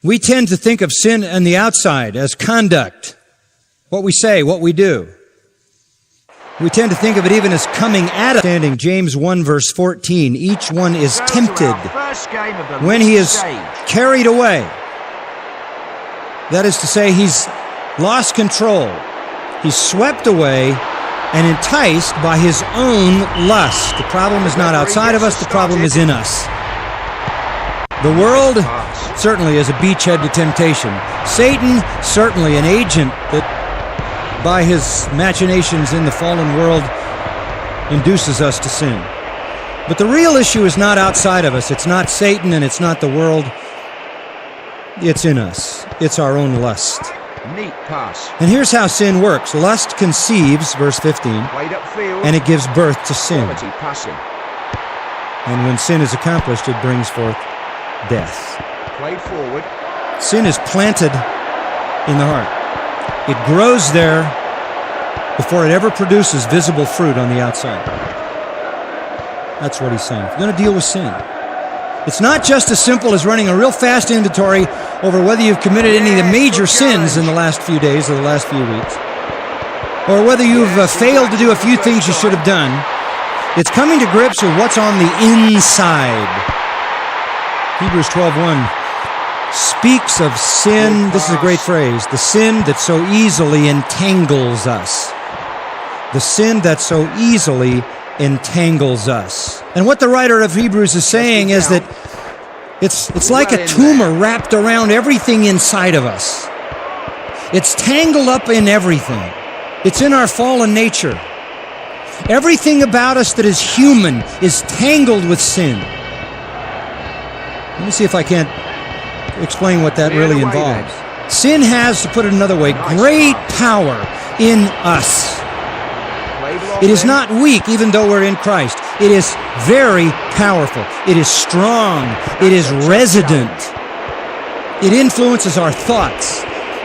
We tend to think of sin on the outside as conduct, what we say, what we do. We tend to think of it even as coming at us. Standing James 1 verse 14, each one is tempted when he is carried away. That is to say, he's lost control. He's swept away and enticed by his own lust. The problem is not outside of us, the problem is in us. The world certainly is a beachhead to temptation. Satan, certainly an agent that by his machinations in the fallen world induces us to sin. But the real issue is not outside of us. It's not Satan and it's not the world. It's in us. It's our own lust. Neat pass. And here's how sin works. Lust conceives, verse 15, and it gives birth to sin. And when sin is accomplished, it brings forth death. Played forward. Sin is planted in the heart. It grows there before it ever produces visible fruit on the outside. That's what he's saying. If you're going to deal with sin, it's not just as simple as running a real fast inventory over whether you've committed any of the major sins in the last few days or the last few weeks, or whether you've failed to do a few things you should have done. It's coming to grips with what's on the inside. Hebrews 12:1 speaks of sin. This is a great phrase. The sin that so easily entangles us. The sin that so easily entangles us. And what the writer of Hebrews is saying is that it's like a tumor wrapped around everything inside of us. It's tangled up in everything. It's in our fallen nature. Everything about us that is human is tangled with sin. Let me see if I can't explain what that really involves. Sin has, to put it another way, great power in us. It is not weak, even though we're in Christ. It is very powerful. It is strong. It is resident. It influences our thoughts.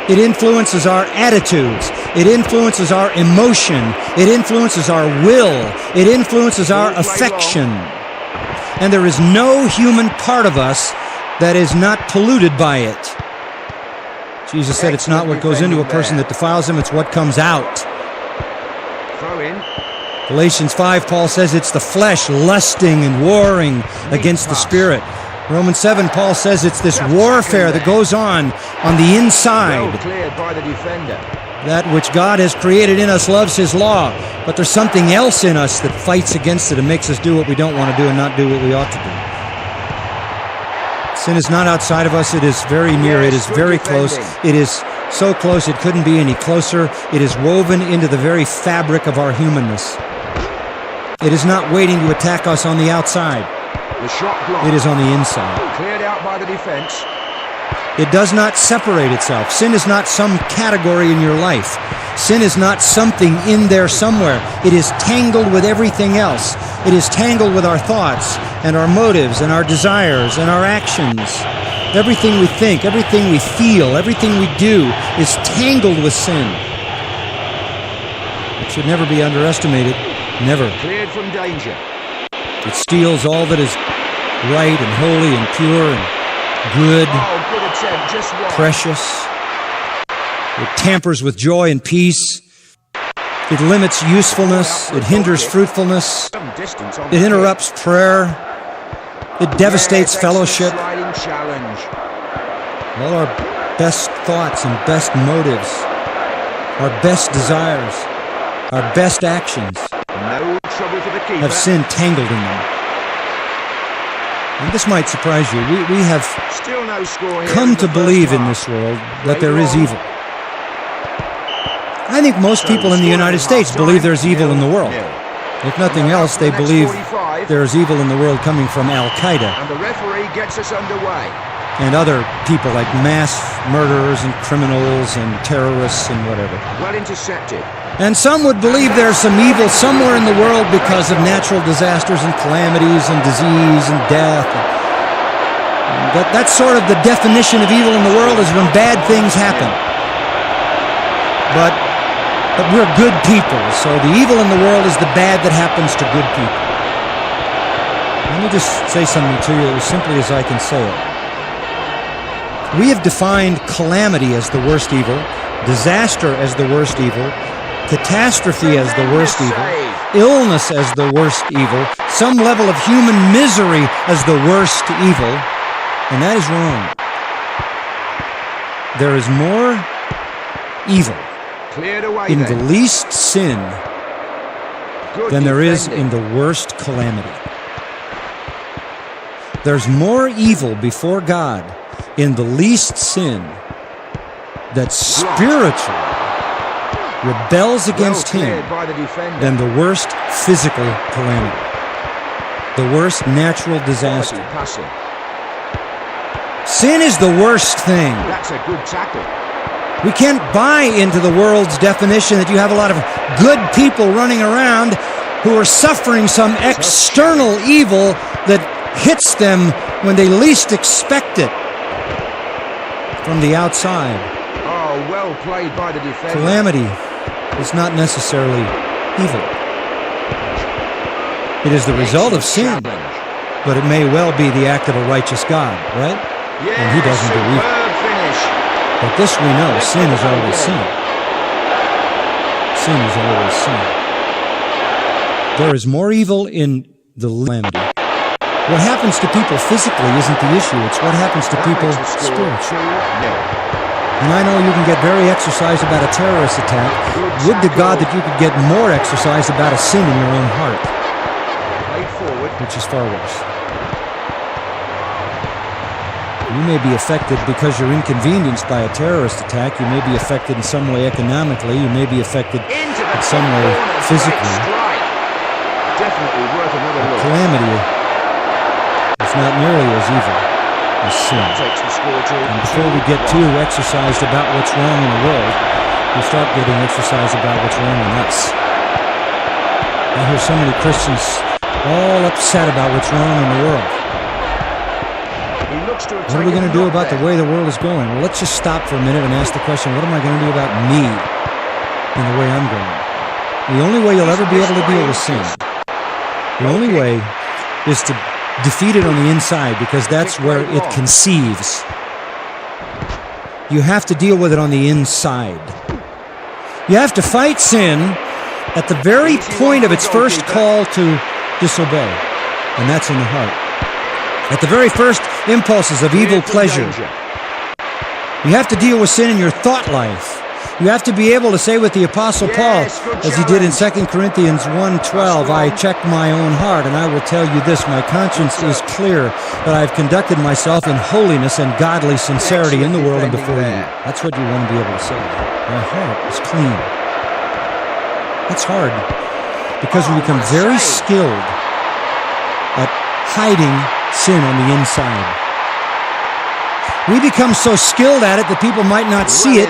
It influences our attitudes. It influences our emotion. It influences our will. It influences our affection. And there is no human part of us that is not polluted by it. Jesus said it's not what goes into a person that defiles him, it's what comes out. Throw in. Galatians 5, Paul says it's the flesh lusting and warring against the Spirit. Romans 7, Paul says it's this warfare that goes on the inside. Well cleared by the defender. That which God has created in us loves his law, but there's something else in us that fights against it and makes us do what we don't want to do and not do what we ought to do. Sin is not outside of us. It is very near. It is very close. It is so close it couldn't be any closer. It is woven into the very fabric of our humanness. It is not waiting to attack us on the outside. The shot blocked. It is on the inside. Cleared out by the defense. It does not separate itself. Sin is not some category in your life. Sin is not something in there somewhere. It is tangled with everything else. It is tangled with our thoughts and our motives and our desires and our actions. Everything we think, everything we feel, everything we do is tangled with sin. It should never be underestimated. Never. Cleared from danger. It steals all that is right and holy and pure and good, good attempt, just wide. Precious. It tampers with joy and peace. It limits usefulness. It hinders fruitfulness. It interrupts prayer. It devastates fellowship. All our best thoughts and best motives, our best desires, our best actions No trouble for the keeper. have sin tangled in them. And this might surprise you. We have Still no score here come in to the believe first in half. this world that there is evil. I think most people in the United States believe there's evil in the world. If nothing else, they believe there's evil in the world coming from Al-Qaeda And the referee gets us underway. and other people like mass murderers and criminals and terrorists and whatever. Well intercepted. And some would believe there's some evil somewhere in the world because of natural disasters and calamities and disease and death. That's sort of the definition of evil in the world, is when bad things happen. But we're good people, so the evil in the world is the bad that happens to good people. Let me just say something to you as simply as I can say it. We have defined calamity as the worst evil, disaster as the worst evil, catastrophe as the worst evil, illness as the worst evil, some level of human misery as the worst evil, and that is wrong. There is more evil in the least sin than there is in the worst calamity. There's more evil before God in the least sin that spiritually rebels against Him than the worst physical calamity, the worst natural disaster. Sin is the worst thing. That's a good tackle. We can't buy into the world's definition that you have a lot of good people running around who are suffering some external evil that hits them when they least expect it from the outside. Oh, well played by the defender. Calamity is not necessarily evil. It is the result of sin, but it may well be the act of a righteous God, right? Yes, and He doesn't do evil. finish. But this we know, sin is always sin. Sin is always sin. There is more evil in the calamity. What happens to people physically isn't the issue, it's what happens to people spiritually. And I know you can get very exercised about a terrorist attack. Would to God that you could get more exercised about a sin in your own heart, which is far worse. You may be affected because you're inconvenienced by a terrorist attack. You may be affected in some way economically. You may be affected in some way physically. Definitely worth another look. Calamity is not nearly as evil as sin. And before we get too exercised about what's wrong in the world, we start getting exercised about what's wrong in us. I hear so many Christians all upset about what's wrong in the world. What are we going to do about the way the world is going? Well, let's just stop for a minute and ask the question, what am I going to do about me and the way I'm going? The only way you'll ever be able to deal with sin, the only way is to defeat it on the inside, because that's where it conceives. You have to deal with it on the inside. You have to fight sin at the very point of its first call to disobey, and that's in the heart. At the very first impulses of evil pleasure. You have to deal with sin in your thought life. You have to be able to say with the Apostle Paul, as he did in 2 Corinthians 1:12, I check my own heart, and I will tell you this, my conscience is clear, that I have conducted myself in holiness and godly sincerity in the world and before you. That's what you want to be able to say. My heart is clean. That's hard, because we become very skilled at hiding sin on the inside. We become so skilled at it that people might not see it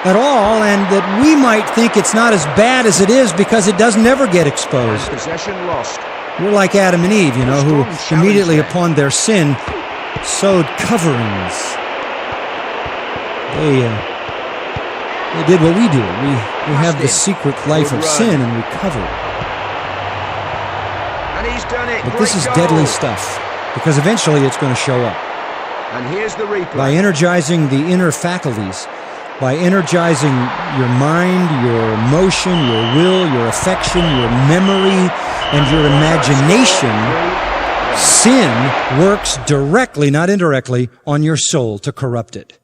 at all, and that we might think it's not as bad as it is because it doesn't ever get exposed. Possession lost. We're like Adam and Eve, you know, who immediately upon their sin sewed coverings. They did what we do. We have the secret life of sin and we cover it. And he's done it. But this is deadly stuff, because eventually it's going to show up. And here's the replay. By energizing the inner faculties, by energizing your mind, your emotion, your will, your affection, your memory, and your imagination, sin works directly, not indirectly, on your soul to corrupt it.